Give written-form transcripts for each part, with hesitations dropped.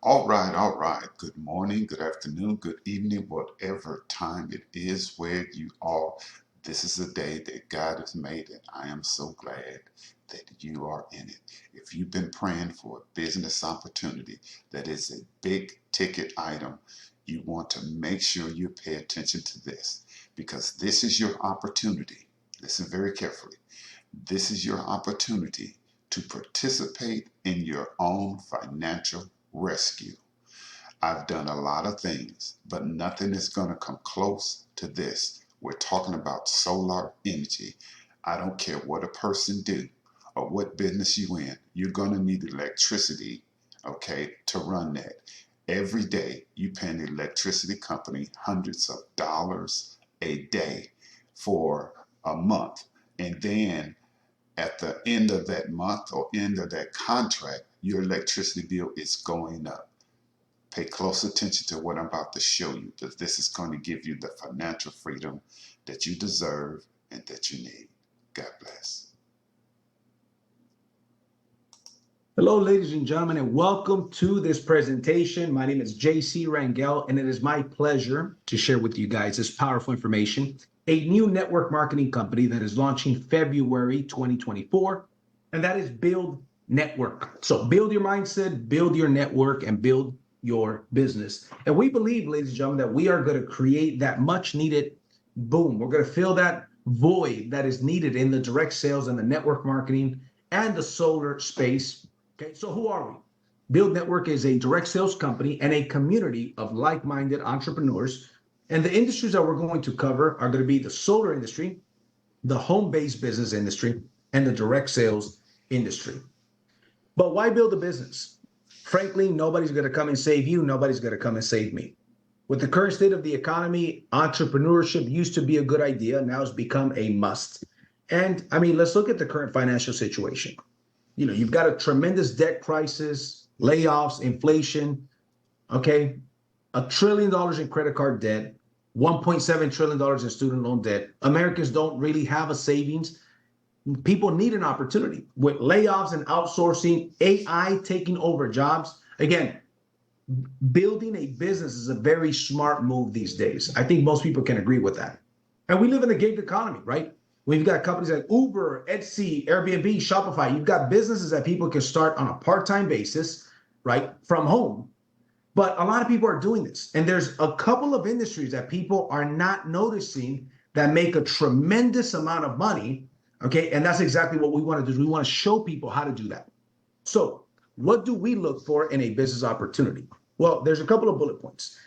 All right. Good morning, good afternoon, good evening, whatever time it is where you are. This is a day that God has made, and I am so glad that you are in it. If you've been praying for a business opportunity that is a big ticket item, you want to make sure you pay attention to this because this is your opportunity. Listen very carefully. This is your opportunity to participate in your own financial rescue. I've done a lot of things, but nothing is going to come close to this. We're talking about solar energy. I don't care what a person do or what business you in. You're going to need electricity, okay, to run that. Every day you pay an electricity company hundreds of dollars a day for a month. And then at the end of that month or end of that contract, your electricity bill is going up. Pay close attention to what I'm about to show you, because this is going to give you the financial freedom that you deserve and that you need. God bless. Hello, ladies and gentlemen, and welcome to this presentation. My name is JC Rangel, and it is my pleasure to share with you guys this powerful information. A new network marketing company that is launching February 2024, and that is Build Network. So build your mindset, build your network, and build your business. And we believe, ladies and gentlemen, that we are going to create that much needed boom. We're going to fill that void that is needed in the direct sales and the network marketing and the solar space. Okay, so who are we? Build Network is a direct sales company and a community of like-minded entrepreneurs. And the industries that we're going to cover are going to be the solar industry, the home-based business industry, and the direct sales industry. But why build a business? Frankly, nobody's going to come and save you. Nobody's going to come and save me. With the current state of the economy, entrepreneurship used to be a good idea. Now it's become a must. And I mean, let's look at the current financial situation. You've got a tremendous debt crisis, layoffs, inflation, okay? $1 trillion in credit card debt, $1.7 trillion in student loan debt. Americans don't really have a savings. People need an opportunity. With layoffs and outsourcing, AI taking over jobs. Again, building a business is a very smart move these days. I think most people can agree with that. And we live in a gig economy, right? We've got companies like Uber, Etsy, Airbnb, Shopify. You've got businesses that people can start on a part-time basis, right, from home. But a lot of people are doing this. And there's a couple of industries that people are not noticing that make a tremendous amount of money, okay? And that's exactly what we want to do. We want to show people how to do that. So what do we look for in a business opportunity? Well, there's a couple of bullet points.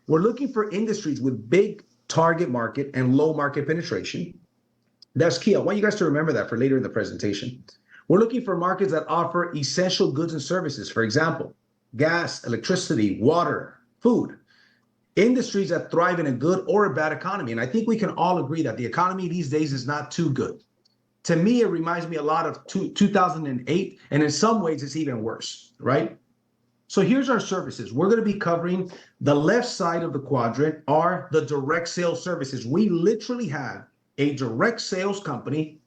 We're looking for industries with big target market and low market penetration. That's key. I want you guys to remember that for later in the presentation. We're looking for markets that offer essential goods and services. For example, gas, electricity, water, food. Industries that thrive in a good or a bad economy. And I think we can all agree that the economy these days is not too good. To me, it reminds me a lot of 2008, and in some ways, it's even worse, right? So here's our services. We're going to be covering the left side of the quadrant are the direct sales services. We literally have a direct sales company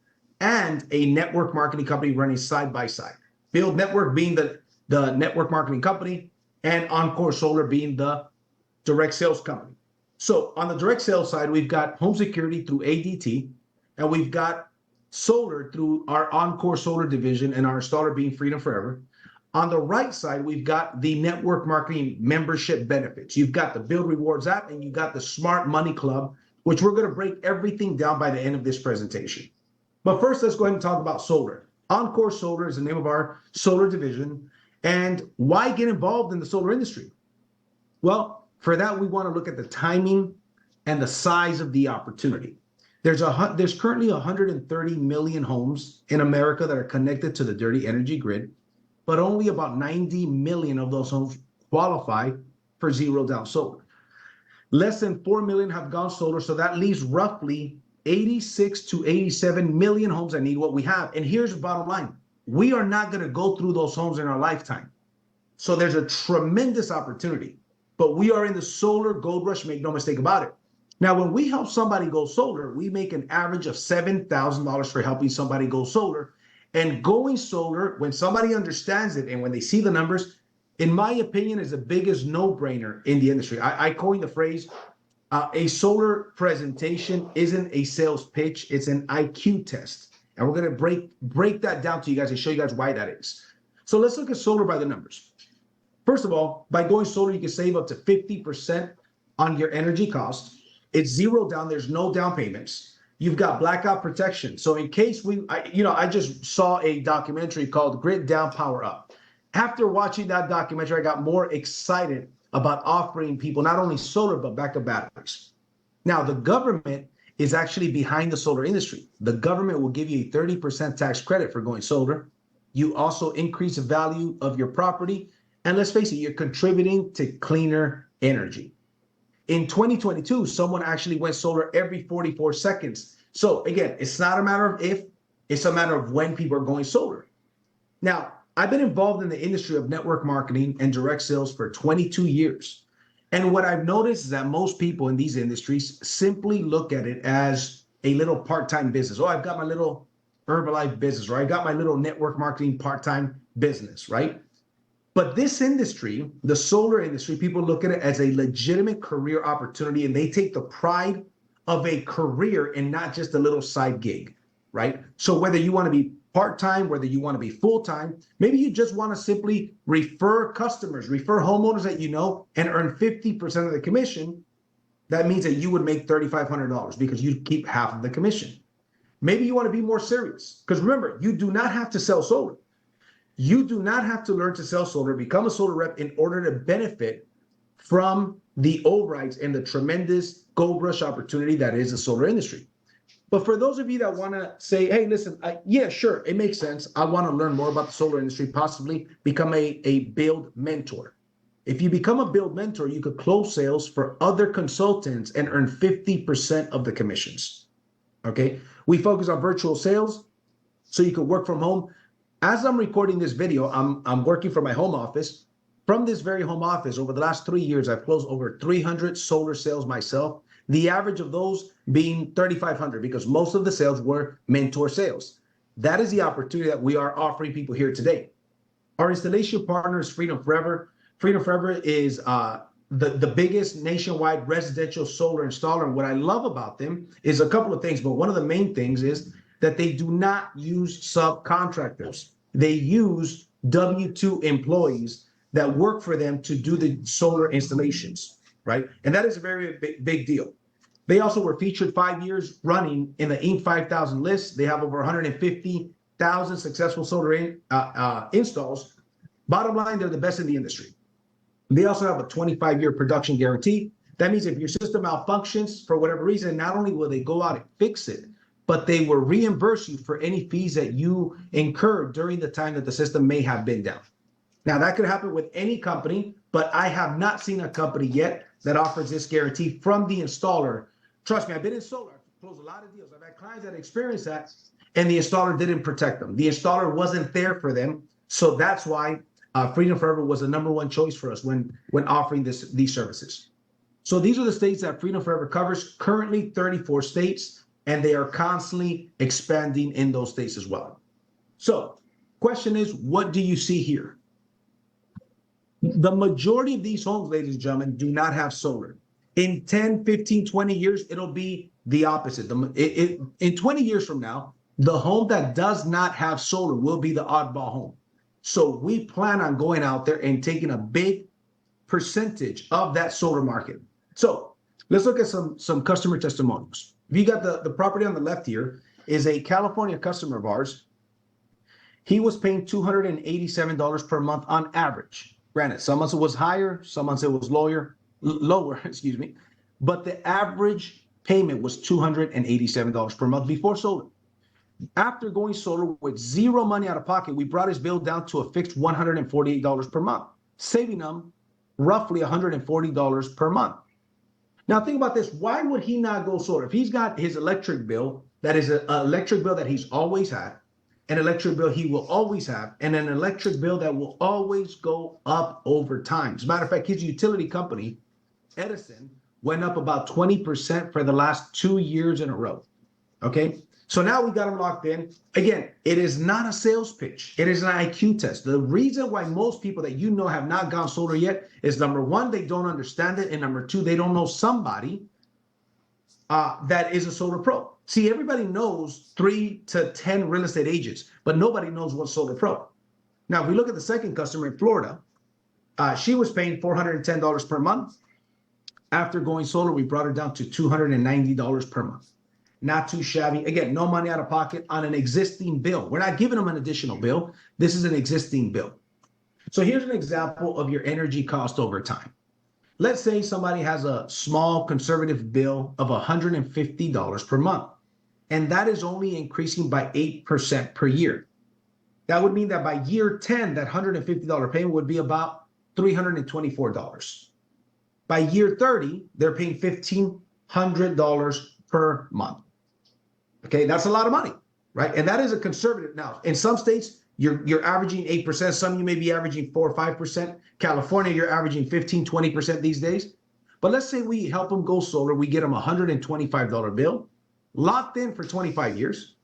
and a network marketing company running side by side. Build Network being the network marketing company and Encore Solar being the direct sales company. So on the direct sales side, we've got home security through ADT, and we've got solar through our Encore Solar division and our installer being Freedom Forever. On the right side, we've got the network marketing membership benefits. You've got the Build Rewards app and you've got the Smart Money Club, which we're going to break everything down by the end of this presentation. But first, let's go ahead and talk about solar. Encore Solar is the name of our solar division. And why get involved in the solar industry? Well, for that, we want to look at the timing and the size of the opportunity. There's currently 130 million homes in America that are connected to the dirty energy grid, but only about 90 million of those homes qualify for zero down solar. Less than 4 million have gone solar, so that leaves roughly 86 to 87 million homes that need what we have. And here's the bottom line. We are not going to go through those homes in our lifetime. So there's a tremendous opportunity, but we are in the solar gold rush, make no mistake about it. Now, when we help somebody go solar, we make an average of $7,000 for helping somebody go solar. And going solar, when somebody understands it and when they see the numbers, in my opinion, is the biggest no-brainer in the industry. I coined the phrase, a solar presentation isn't a sales pitch, it's an IQ test. And we're going to break that down to you guys and show you guys why that is. So let's look at solar by the numbers. First of all, by going solar, you can save up to 50% on your energy cost. It's zero down. There's no down payments. You've got blackout protection. So in case I just saw a documentary called Grid Down, Power Up. After watching that documentary, I got more excited about offering people not only solar, but backup batteries. Now, the government is actually behind the solar industry. The government will give you a 30% tax credit for going solar. You also increase the value of your property. And let's face it, you're contributing to cleaner energy. In 2022, someone actually went solar every 44 seconds. So again, it's not a matter of if, it's a matter of when people are going solar. Now, I've been involved in the industry of network marketing and direct sales for 22 years. And what I've noticed is that most people in these industries simply look at it as a little part-time business. Oh, I've got my little Herbalife business, or I got my little network marketing part-time business, right? But this industry, the solar industry, people look at it as a legitimate career opportunity, and they take the pride of a career and not just a little side gig, right? So whether you want to be part-time, whether you want to be full-time, maybe you just want to simply refer customers, refer homeowners that you know, and earn 50% of the commission. That means that you would make $3,500 because you keep half of the commission. Maybe you want to be more serious, because remember, you do not have to sell solar. You do not have to learn to sell solar, become a solar rep in order to benefit from the overrides and the tremendous gold rush opportunity that is the solar industry. But for those of you that want to say, hey, listen, yeah, sure, it makes sense. I want to learn more about the solar industry, possibly become a build mentor. If you become a build mentor, you could close sales for other consultants and earn 50% of the commissions. Okay. We focus on virtual sales so you can work from home. As I'm recording this video, I'm working from my home office. From this very home office, over the last 3 years, I've closed over 300 solar sales myself. The average of those being 3,500, because most of the sales were mentor sales. That is the opportunity that we are offering people here today. Our installation partner is Freedom Forever. Freedom Forever is the biggest nationwide residential solar installer. And what I love about them is a couple of things, but one of the main things is that they do not use subcontractors. They use W-2 employees that work for them to do the solar installations, right? And that is a very big deal. They also were featured 5 years running in the Inc. 5000 list. They have over 150,000 successful solar installs. Bottom line, they're the best in the industry. They also have a 25-year production guarantee. That means if your system malfunctions for whatever reason, not only will they go out and fix it, but they will reimburse you for any fees that you incurred during the time that the system may have been down. Now, that could happen with any company, but I have not seen a company yet that offers this guarantee from the installer. Trust me, I've been in solar. I've closed a lot of deals. I've had clients that experienced that, and the installer didn't protect them. The installer wasn't there for them. So that's why Freedom Forever was the number one choice for us when offering these services. So these are the states that Freedom Forever covers, currently 34 states. And they are constantly expanding in those states as well. So, question is, what do you see here? The majority of these homes, ladies and gentlemen, do not have solar. In 10, 15, 20 years, it'll be the opposite. In 20 years from now, the home that does not have solar will be the oddball home. So we plan on going out there and taking a big percentage of that solar market. So let's look at some customer testimonials. If you got the property on the left here is a California customer of ours. He was paying $287 per month on average. Granted, some months it was higher, some months it was lower, excuse me. But the average payment was $287 per month before solar. After going solar with zero money out of pocket, we brought his bill down to a fixed $148 per month, saving him roughly $140 per month. Now think about this. Why would he not go solar? If he's got his electric bill, that is an electric bill that he's always had, an electric bill he will always have, and an electric bill that will always go up over time. As a matter of fact, his utility company, Edison, went up about 20% for the last 2 years in a row. Okay. So now we got them locked in. Again, it is not a sales pitch. It is an IQ test. The reason why most people that you know have not gone solar yet is number one, they don't understand it. And number two, they don't know somebody that is a solar pro. See, everybody knows 3 to 10 real estate agents, but nobody knows what solar pro. Now, if we look at the second customer in Florida, she was paying $410 per month. After going solar, we brought her down to $290 per month. Not too shabby. Again, no money out of pocket on an existing bill. We're not giving them an additional bill. This is an existing bill. So here's an example of your energy cost over time. Let's say somebody has a small conservative bill of $150 per month, and that is only increasing by 8% per year. That would mean that by year 10, that $150 payment would be about $324. By year 30, they're paying $1,500 per month. Okay, that's a lot of money, right? And that is a conservative. Now, in some states, you're averaging 8%. Some you may be averaging 4 or 5%. California, you're averaging 15, 20% these days. But let's say we help them go solar. We get them a $125 bill, locked in for 25 years.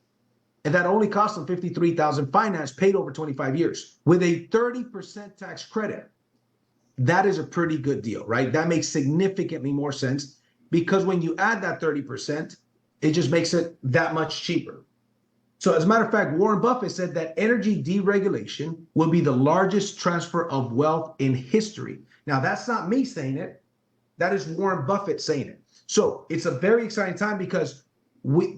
And that only cost them $53,000 finance paid over 25 years with a 30% tax credit. That is a pretty good deal, right? That makes significantly more sense because when you add that 30%, it just makes it that much cheaper. So as a matter of fact, Warren Buffett said that energy deregulation will be the largest transfer of wealth in history. Now, that's not me saying it. That is Warren Buffett saying it. So it's a very exciting time because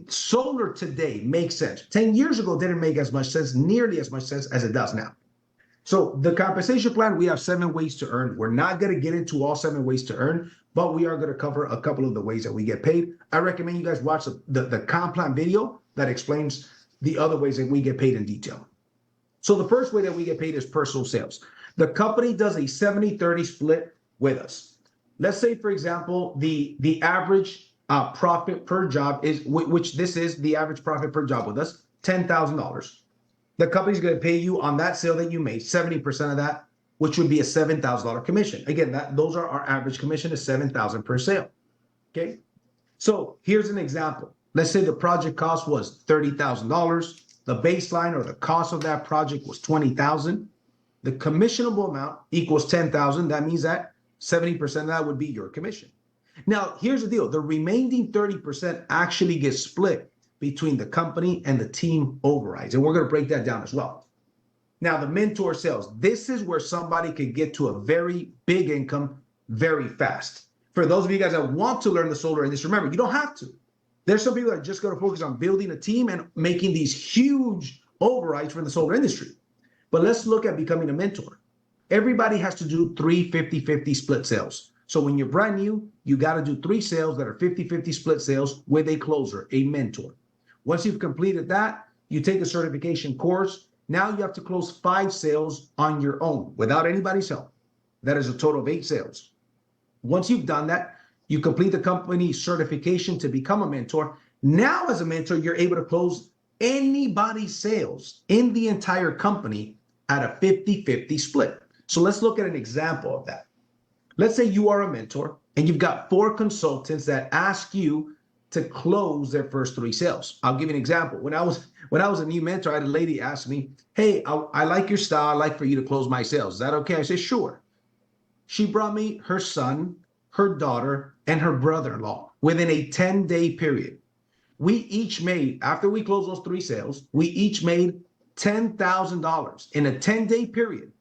solar today makes sense. 10 years ago, didn't make as much sense, nearly as much sense as it does now. So the compensation plan, we have 7 ways to earn. We're not going to get into all 7 ways to earn, but we are going to cover a couple of the ways that we get paid. I recommend you guys watch the comp plan video that explains the other ways that we get paid in detail. So the first way that we get paid is personal sales. The company does a 70-30 split with us. Let's say, for example, the average profit per job is, which this is the average profit per job with us, $10,000. The company's going to pay you on that sale that you made, 70% of that, which would be a $7,000 commission. Again, those are our average commission is $7,000 per sale. Okay. So here's an example. Let's say the project cost was $30,000. The baseline or the cost of that project was $20,000. The commissionable amount equals $10,000. That means that 70% of that would be your commission. Now, here's the deal. The remaining 30% actually gets split between the company and the team overrides. And we're going to break that down as well. Now, the mentor sales. This is where somebody can get to a very big income very fast. For those of you guys that want to learn the solar industry, remember, you don't have to. There's some people that are just going to focus on building a team and making these huge overrides for the solar industry. But let's look at becoming a mentor. Everybody has to do 3 50-50 split sales. So when you're brand new, you got to do 3 sales that are 50-50 split sales with a closer, a mentor. Once you've completed that, you take a certification course. Now you have to close 5 sales on your own without anybody's help. That is a total of 8 sales. Once you've done that, you complete the company certification to become a mentor. Now, as a mentor, you're able to close anybody's sales in the entire company at a 50-50 split. So let's look at an example of that. Let's say you are a mentor and you've got 4 consultants that ask you to close their first 3 sales. I'll give you an example. When I was a new mentor, I had a lady ask me, hey, I like your style. I'd like for you to close my sales. Is that okay? I said, sure. She brought me her son, her daughter, and her brother-in-law within a 10-day period. We each made, after we closed those 3 sales, we each made $10,000 in a 10-day period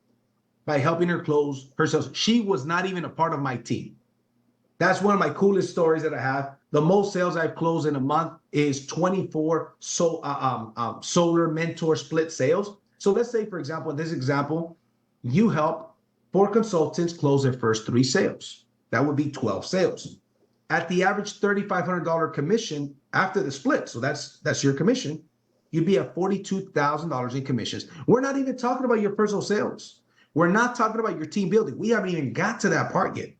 by helping her close her sales. She was not even a part of my team. That's one of my coolest stories that I have. The most sales I've closed in a month is 24 solar mentor split sales. So let's say, for example, in this example, you help 4 consultants close their first 3 sales. That would be 12 sales. At the average $3,500 commission after the split, so that's your commission, you'd be at $42,000 in commissions. We're not even talking about your personal sales. We're not talking about your team building. We haven't even got to that part yet.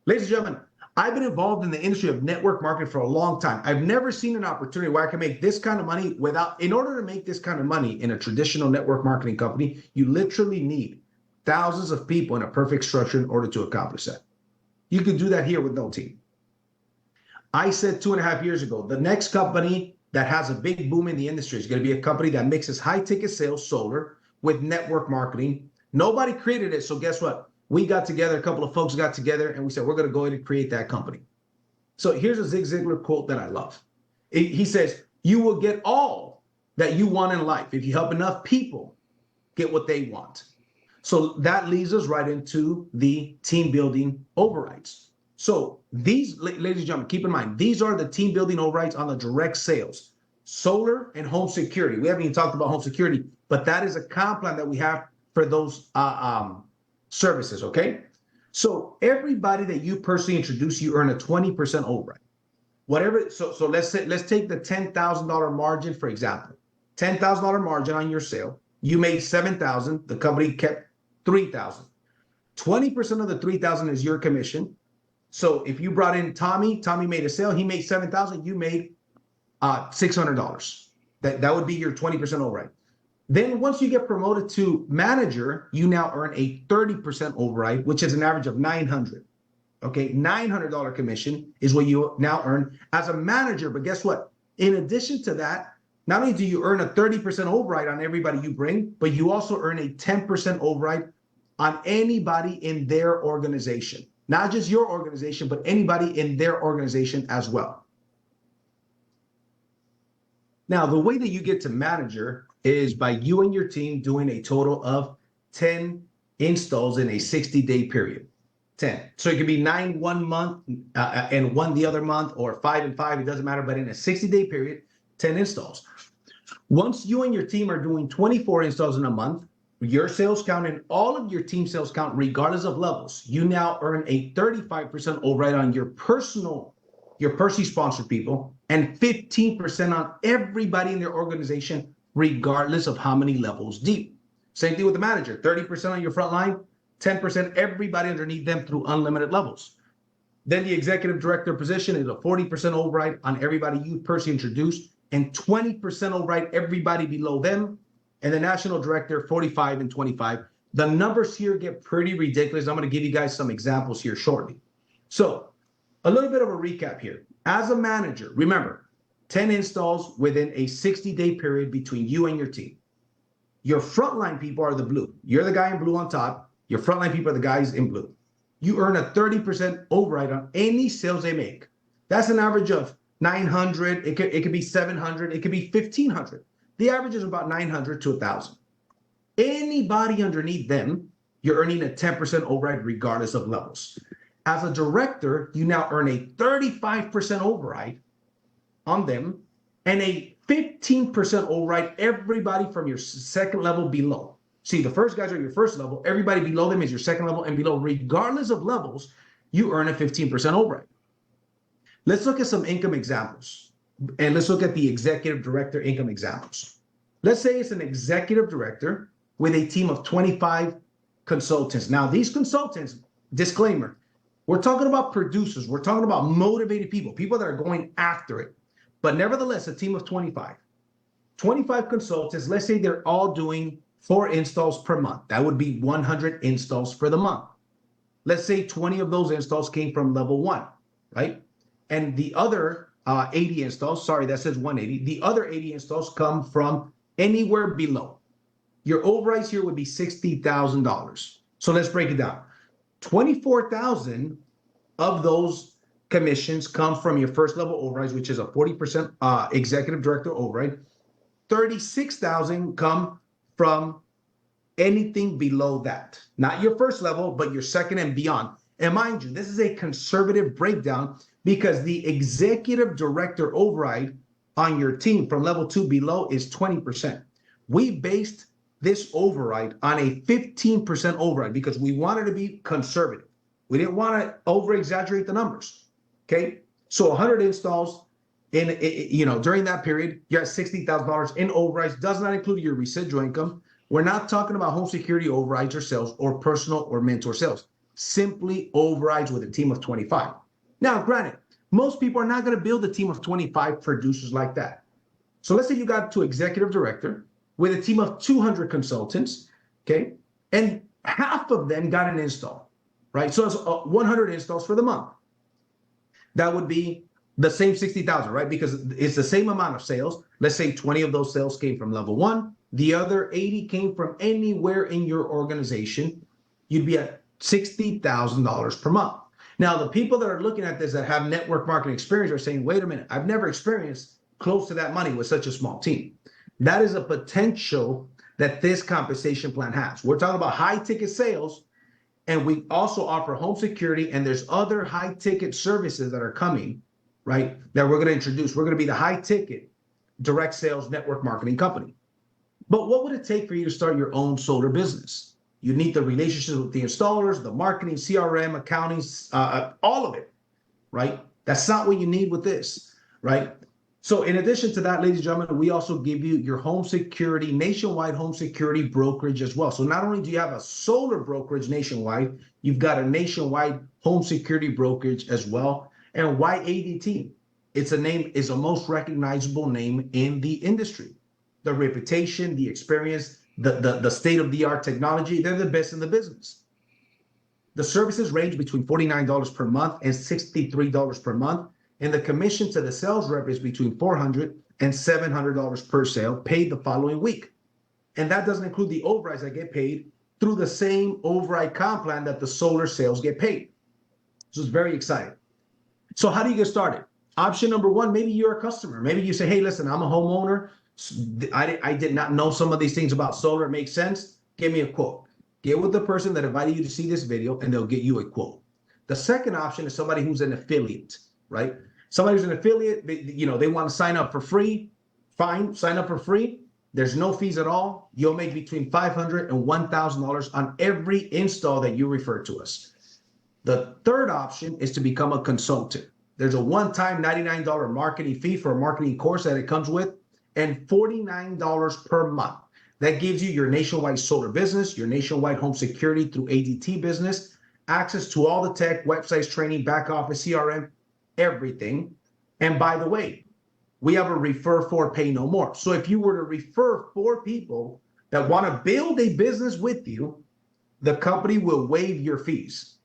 Ladies and gentlemen, I've been involved in the industry of network marketing for a long time. I've never seen an opportunity where I can make this kind of money in order to make this kind of money in a traditional network marketing company, you literally need thousands of people in a perfect structure in order to accomplish that. You can do that here with no team. I said 2.5 years ago, the next company that has a big boom in the industry. It's going to be a company that mixes high ticket sales, solar, with network marketing. Nobody created it. So guess what? We got together, a couple of folks got together, and we said, we're going to go ahead and create that company. So here's a Zig Ziglar quote that I love. He says, you will get all that you want in life if you help enough people get what they want. So that leads us right into the team building overrides. So these, ladies and gentlemen, keep in mind, these are the team building overrides on the direct sales, solar and home security. We haven't even talked about home security, but that is a comp plan that we have for those services, okay? So everybody that you personally introduce, you earn a 20% override. Whatever, so let's take the $10,000 margin, for example. $10,000 margin on your sale. You made $7,000, the company kept $3,000. 20% of the $3,000 is your commission. So if you brought in Tommy made a sale, he made $7,000, you made $600. That would be your 20% override. Then once you get promoted to manager, you now earn a 30% override, which is an average of $900. Okay, $900 commission is what you now earn as a manager. But guess what? In addition to that, not only do you earn a 30% override on everybody you bring, but you also earn a 10% override on anybody in their organization. Not just your organization, but anybody in their organization as well. Now, the way that you get to manager is by you and your team doing a total of 10 installs in a 60-day period. 10. So it could be 9 one month and 1 the other month, or 5 and 5, it doesn't matter. But in a 60-day period, 10 installs. Once you and your team are doing 24 installs in a month, your sales count and all of your team sales count, regardless of levels, you now earn a 35% override on your personally sponsored people, and 15% on everybody in their organization, regardless of how many levels deep. Same thing with the manager, 30% on your front line, 10% everybody underneath them through unlimited levels. Then the executive director position is a 40% override on everybody you personally introduced, and 20% override everybody below them. And the national director, 45 and 25. The numbers here get pretty ridiculous. I'm going to give you guys some examples here shortly. So a little bit of a recap here. As a manager, remember, 10 installs within a 60-day period between you and your team. Your frontline people are the blue. You're the guy in blue on top. Your frontline people are the guys in blue. You earn a 30% override on any sales they make. That's an average of 900. It could be 700. It could be 1,500. The average is about 900 to 1,000. Anybody underneath them, you're earning a 10% override regardless of levels. As a director, you now earn a 35% override on them and a 15% override everybody from your second level below. See, the first guys are your first level. Everybody below them is your second level and below. Regardless of levels, you earn a 15% override. Let's look at some income examples. And let's look at the executive director income examples. Let's say it's an executive director with a team of 25 consultants. Now, these consultants, disclaimer, we're talking about producers. We're talking about motivated people, people that are going after it. But nevertheless, a team of 25. 25 consultants, let's say they're all doing 4 installs per month. That would be 100 installs for the month. Let's say 20 of those installs came from level 1, right? And the other 80 installs, sorry, that says 180. The other 80 installs come from anywhere below. Your overrides here would be $60,000. So let's break it down. 24,000 of those commissions come from your first level overrides, which is a 40% executive director override. 36,000 come from anything below that. Not your first level, but your second and beyond. And mind you, this is a conservative breakdown because the executive director override on your team from level 2 below is 20%. We based this override on a 15% override because we wanted to be conservative. We didn't want to over exaggerate the numbers. Okay, so 100 installs during that period, you're at $60,000 in overrides. Does not include your residual income. We're not talking about home security overrides or sales or personal or mentor sales. Simply overrides with a team of 25. Now, granted, most people are not going to build a team of 25 producers like that. So let's say you got to executive director with a team of 200 consultants, okay? And half of them got an install, right? So it's 100 installs for the month. That would be the same 60,000, right? Because it's the same amount of sales. Let's say 20 of those sales came from level one, the other 80 came from anywhere in your organization. You'd be at $60,000 per month. Now, the people that are looking at this that have network marketing experience are saying, wait a minute, I've never experienced close to that money with such a small team. That is a potential that this compensation plan has. We're talking about high ticket sales, and we also offer home security, and there's other high ticket services that are coming, right? That we're going to introduce. We're going to be the high ticket direct sales network marketing company. But what would it take for you to start your own solar business? You need the relationships with the installers, the marketing, CRM, accounting, all of it, right? That's not what you need with this, right? So in addition to that, ladies and gentlemen, we also give you your home security, nationwide home security brokerage as well. So not only do you have a solar brokerage nationwide, you've got a nationwide home security brokerage as well. And why ADT? It's a most recognizable name in the industry. The reputation, the experience, the state-of-the-art technology, they're the best in the business. The services range between $49 per month and $63 per month. And the commission to the sales rep is between $400 and $700 per sale, paid the following week. And that doesn't include the overrides that get paid through the same override comp plan that the solar sales get paid. So it's very exciting. So how do you get started? Option number one, maybe you're a customer. Maybe you say, hey, listen, I'm a homeowner. I did not know some of these things about solar. It makes sense. Give me a quote. Get with the person that invited you to see this video, and they'll get you a quote. The second option is somebody who's an affiliate, right? Somebody who's an affiliate, they want to sign up for free. Fine, sign up for free. There's no fees at all. You'll make between $500 and $1,000 on every install that you refer to us. The third option is to become a consultant. There's a one-time $99 marketing fee for a marketing course that it comes with, and $49 per month. That gives you your nationwide solar business, your nationwide home security through ADT business, access to all the tech, websites, training, back office, CRM, everything. And by the way, we have a refer for, pay no more. So if you were to refer 4 people that want to build a business with you, the company will waive your fees.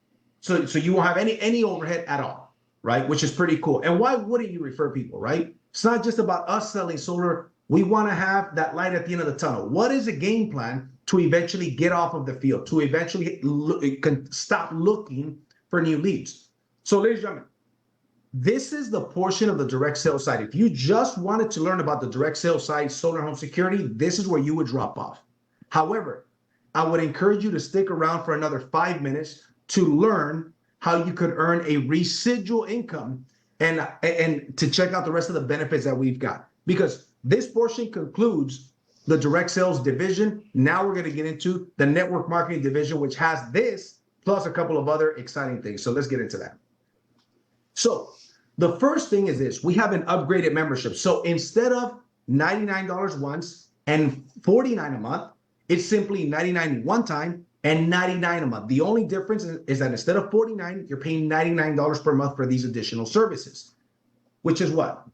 So you won't have any overhead at all, right? Which is pretty cool. And why wouldn't you refer people, right? It's not just about us selling solar. We want to have that light at the end of the tunnel. What is a game plan to eventually get off of the field, to eventually stop looking for new leads? So ladies and gentlemen, this is the portion of the direct sales side. If you just wanted to learn about the direct sales side, solar home security, this is where you would drop off. However, I would encourage you to stick around for another 5 minutes to learn how you could earn a residual income and to check out the rest of the benefits that we've got. Because this portion concludes the direct sales division. Now we're going to get into the network marketing division, which has this plus a couple of other exciting things. So let's get into that. So the first thing is this: we have an upgraded membership. So instead of $99 once and $49 a month, it's simply $99 one time and $99 a month. The only difference is that instead of $49, you're paying $99 per month for these additional services, which is what?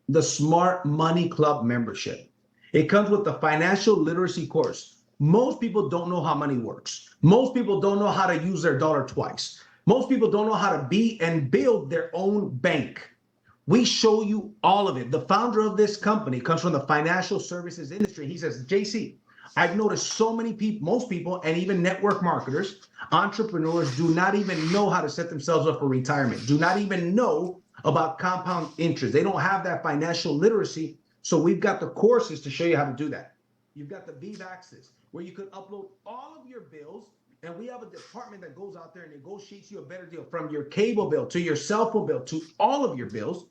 The Smart Money Club membership. It comes with the financial literacy course. Most people don't know how money works. Most people don't know how to use their dollar twice. Most people don't know how to be and build their own bank. We show you all of it. The founder of this company comes from the financial services industry. He says, JC, I've noticed so many people, most people, and even network marketers, entrepreneurs do not even know how to set themselves up for retirement, do not even know about compound interest. They don't have that financial literacy. So we've got the courses to show you how to do that. You've got the Vive Access, where you could upload all of your bills, and we have a department that goes out there and negotiates you a better deal, from your cable bill to your cell phone bill to all of your bills.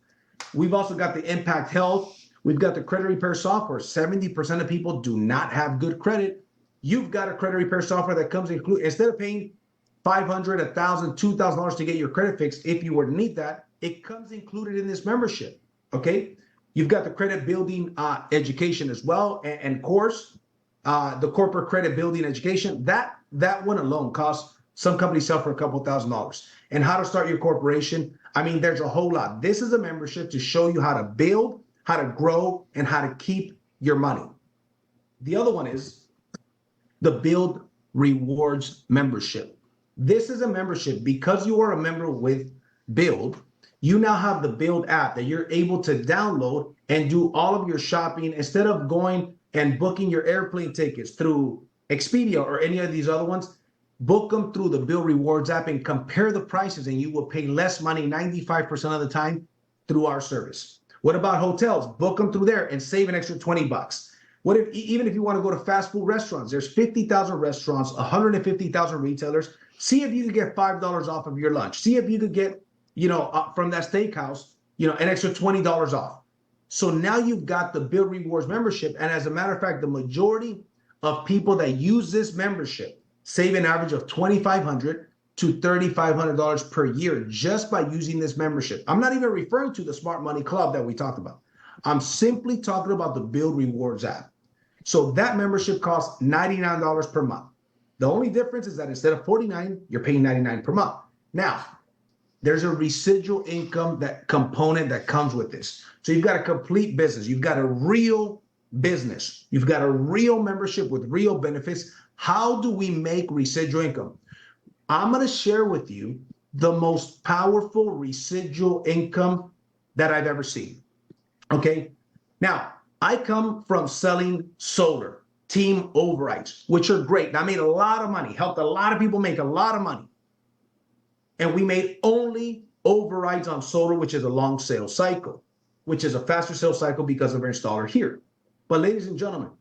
We've also got the Impact Health. We've got the credit repair software. 70% of people do not have good credit. You've got a credit repair software that comes included. Instead of paying $500, $1,000, $2,000 to get your credit fixed, if you were to need that, it comes included in this membership. Okay. You've got the credit building education as well, and course, the corporate credit building education. That one alone costs, some companies sell for a couple $1,000s. And how to start your corporation. I mean, there's a whole lot. This is a membership to show you how to build, how to grow, and how to keep your money. The other one is the Build Rewards membership. This is a membership because you are a member with Build. You now have the Build app that you're able to download and do all of your shopping instead of going and booking your airplane tickets through Expedia or any of these other ones. Book them through the Build Rewards app and compare the prices, and you will pay less money 95% of the time through our service. What about hotels? Book them through there and save an extra 20 bucks. What if, even if you want to go to fast food restaurants, there's 50,000 restaurants, 150,000 retailers. See if you could get $5 off of your lunch. See if you could get, from that steakhouse, an extra $20 off. So now you've got the Build Rewards membership. And as a matter of fact, the majority of people that use this membership save an average of $2,500 to $3,500 per year just by using this membership. I'm not even referring to the Smart Money Club that we talked about. I'm simply talking about the Build Rewards app. So that membership costs $99 per month. The only difference is that instead of $49, you're paying $99 per month. Now, there's a residual income component that comes with this. So you've got a complete business. You've got a real business. You've got a real membership with real benefits. How do we make residual income? I'm going to share with you the most powerful residual income that I've ever seen. Okay. Now, I come from selling solar team overrides, which are great. And I made a lot of money, helped a lot of people make a lot of money. And we made only overrides on solar, which is a long sales cycle, which is a faster sales cycle because of our installer here. But ladies and gentlemen,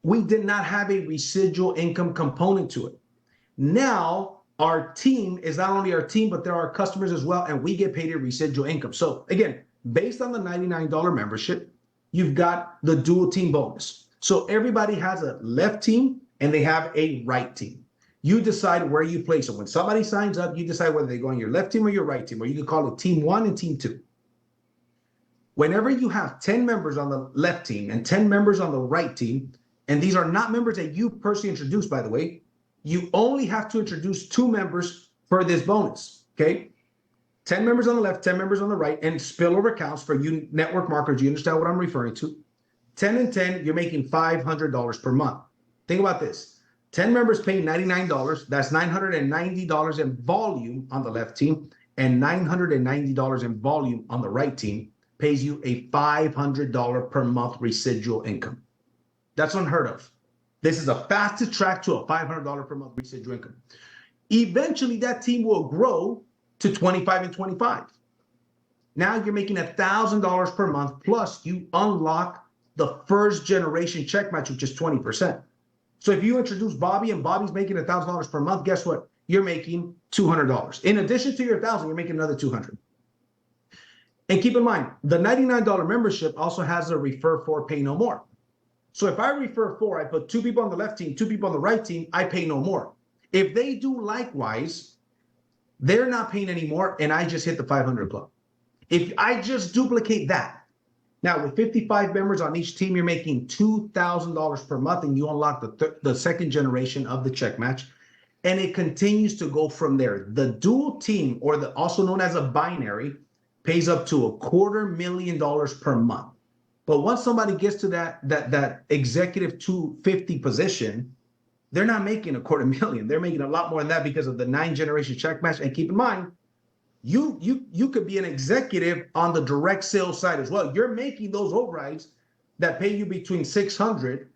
we did not have a residual income component to it. Now, our team is not only our team, but there are customers as well, and we get paid a residual income. So again, based on the $99 membership, you've got the dual team bonus. So everybody has a left team and they have a right team. You decide where you place them. When somebody signs up, you decide whether they go on your left team or your right team, or you can call it team 1 and team 2. Whenever you have 10 members on the left team and 10 members on the right team, and these are not members that you personally introduced, by the way, you only have to introduce 2 members for this bonus, okay? 10 members on the left, 10 members on the right, and spillover counts for you network marketers. You understand what I'm referring to? 10 and 10, you're making $500 per month. Think about this. 10 members paying $99. That's $990 in volume on the left team, and $990 in volume on the right team pays you a $500 per month residual income. That's unheard of. This is a fastest track to a $500 per month residual income. Eventually, that team will grow to 25 and 25. Now you're making $1,000 per month, plus you unlock the first generation check match, which is 20%. So if you introduce Bobby and Bobby's making $1,000 per month, guess what? You're making $200. In addition to your $1,000, you're making another $200. And keep in mind, the $99 membership also has a refer 4, pay no more. So if I refer 4, I put 2 people on the left team, 2 people on the right team, I pay no more. If they do likewise, they're not paying anymore, and I just hit the 500 club. If I just duplicate that, now with 55 members on each team, you're making $2,000 per month, and you unlock the second generation of the check match, and it continues to go from there. The dual team, or the also known as a binary, pays up to $250,000 per month. But once somebody gets to that executive 250 position, they're not making $250,000. They're making a lot more than that because of the 9-generation check match. And keep in mind, you could be an executive on the direct sales side as well. You're making those overrides that pay you between $600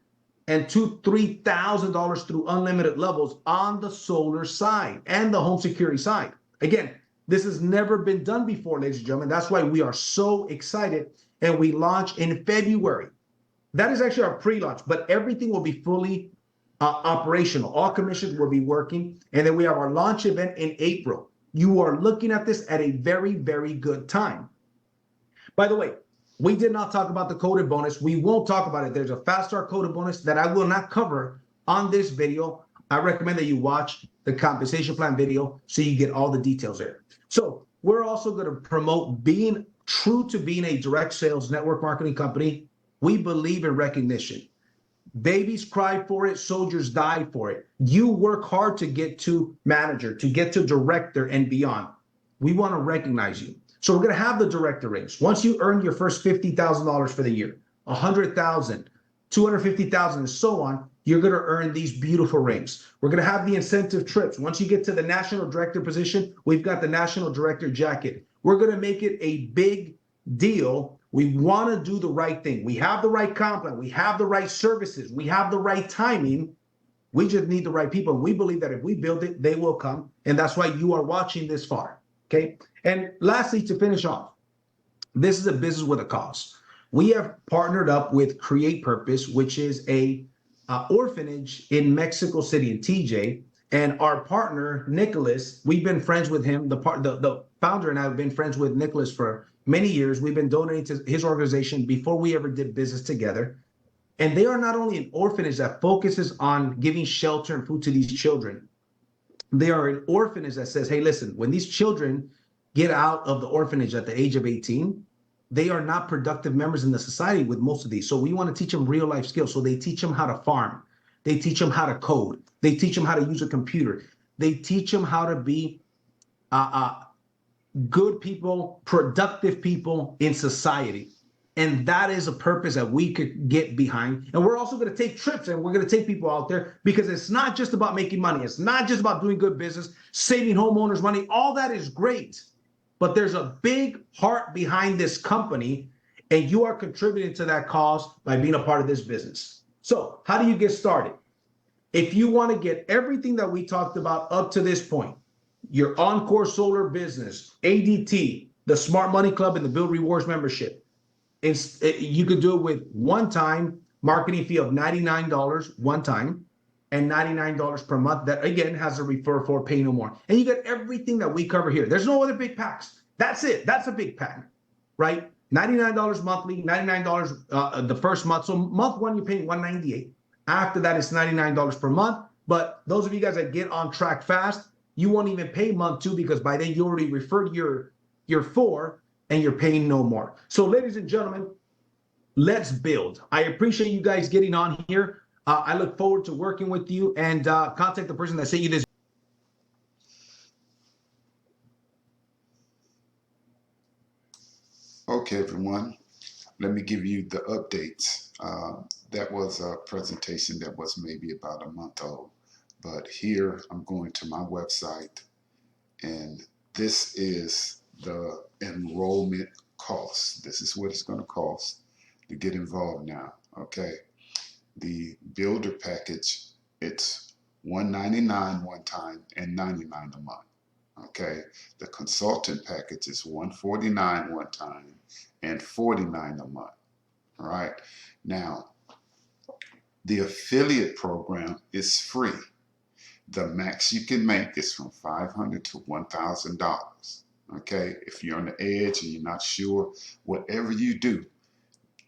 and $3,000 through unlimited levels on the solar side and the home security side. Again, this has never been done before, ladies and gentlemen. That's why we are so excited, and we launch in February. That is actually our pre-launch, but everything will be fully operational. All commissions will be working, and then we have our launch event in April. You are looking at this at a very, very good time. By the way, we did not talk about the coded bonus. We won't talk about it. There's a fast start coded bonus that I will not cover on this video. I recommend that you watch the compensation plan video so you get all the details there. So we're also going to promote being true to being a direct sales network marketing company. We believe in recognition. Babies cry for it, soldiers die for it. You work hard to get to manager, to get to director and beyond. We want to recognize you. So we're going to have the director rings. Once you earn your first $50,000 for the year, $100,000, $250,000, and so on, you're going to earn these beautiful rings. We're going to have the incentive trips. Once you get to the national director position, we've got the national director jacket. We're going to make it a big deal. We want to do the right thing. We have the right comp plan. We have the right services. We have the right timing. We just need the right people. And we believe that if we build it, they will come. And that's why you are watching this far. Okay. And lastly, to finish off, this is a business with a cause. We have partnered up with Create Purpose, which is a orphanage in Mexico City in TJ. And our partner Nicholas, we've been friends with him. The founder and I have been friends with Nicholas for many years. We've been donating to his organization before we ever did business together. And they are not only an orphanage that focuses on giving shelter and food to these children, they are an orphanage that says, hey, listen, when these children get out of the orphanage at the age of 18, they are not productive members in the society with most of these. So we want to teach them real life skills. So they teach them how to farm. They teach them how to code. They teach them how to use a computer. They teach them how to be good people, productive people in society. And that is a purpose that we could get behind. And we're also going to take trips and we're going to take people out there because it's not just about making money. It's not just about doing good business, saving homeowners money. All that is great. But there's a big heart behind this company, and you are contributing to that cause by being a part of this business. So, how do you get started? If you want to get everything that we talked about up to this point, your Encore Solar business, ADT, the Smart Money Club, and the Build Rewards membership, you could do it with one-time marketing fee of $99 one time and $99 per month. That again has a refer for pay no more. And you get everything that we cover here. There's no other big packs. That's it. That's a big pack, right? $99 monthly, $99 the first month. So month one, you're paying $198. After that, it's $99 per month. But those of you guys that get on track fast, you won't even pay month two because by then you already referred your four and you're paying no more. So ladies and gentlemen, let's build. I appreciate you guys getting on here. I look forward to working with you, and contact the person that sent you this. Okay, everyone, let me give you the updates. That was a presentation that was maybe about a month old, but here I'm going to my website, and this is the enrollment cost. This is what it's going to cost to get involved now. Okay, the builder package, it's $199 one time and $99 a month. Okay, the consultant package is $149 one time and $49 a month. All right, now the affiliate program is free. The max you can make is from $500 to $1,000. Okay, if you're on the edge and you're not sure, whatever you do,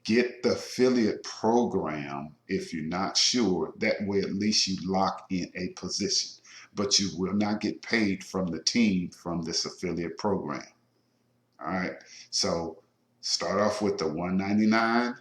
get the affiliate program if you're not sure. That way, at least you lock in a position, but you will not get paid from the team from this affiliate program. All right, so start off with the $199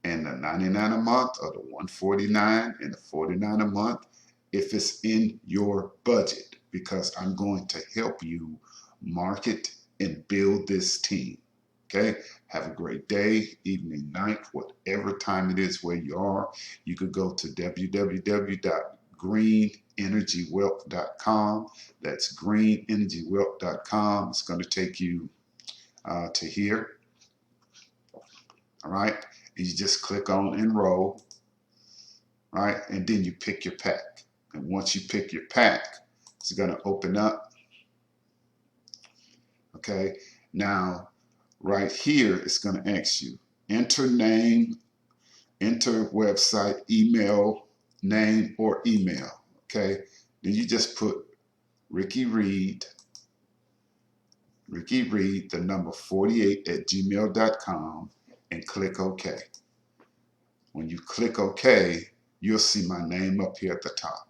and the $99 a month, or the $149 and the $49 a month, if it's in your budget, because I'm going to help you market and build this team. Okay, have a great day, evening, night, whatever time it is where you are. You could go to www.greenenergywealth.com. That's greenenergywealth.com. It's going to take you to here. All right, and you just click on enroll, right? And then you pick your pack. And once you pick your pack, it's going to open up. Okay, now right here, it's going to ask you enter name, enter website, email, name, or email. Okay, then you just put Ricky Reed, the number 48 at gmail.com, and click OK. When you click OK, you'll see my name up here at the top.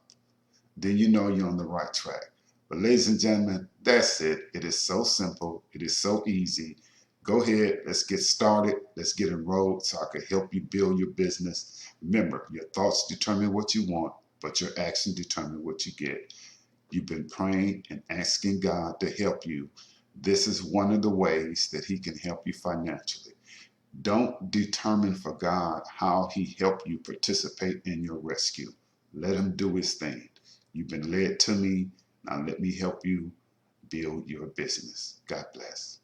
Then you know you're on the right track. But ladies and gentlemen, that's it. It is so simple. It is so easy. Go ahead. Let's get started. Let's get enrolled so I can help you build your business. Remember, your thoughts determine what you want, but your actions determine what you get. You've been praying and asking God to help you. This is one of the ways that He can help you financially. Don't determine for God how He helped you participate in your rescue. Let Him do His thing. You've been led to me. Now let me help you build your business. God bless.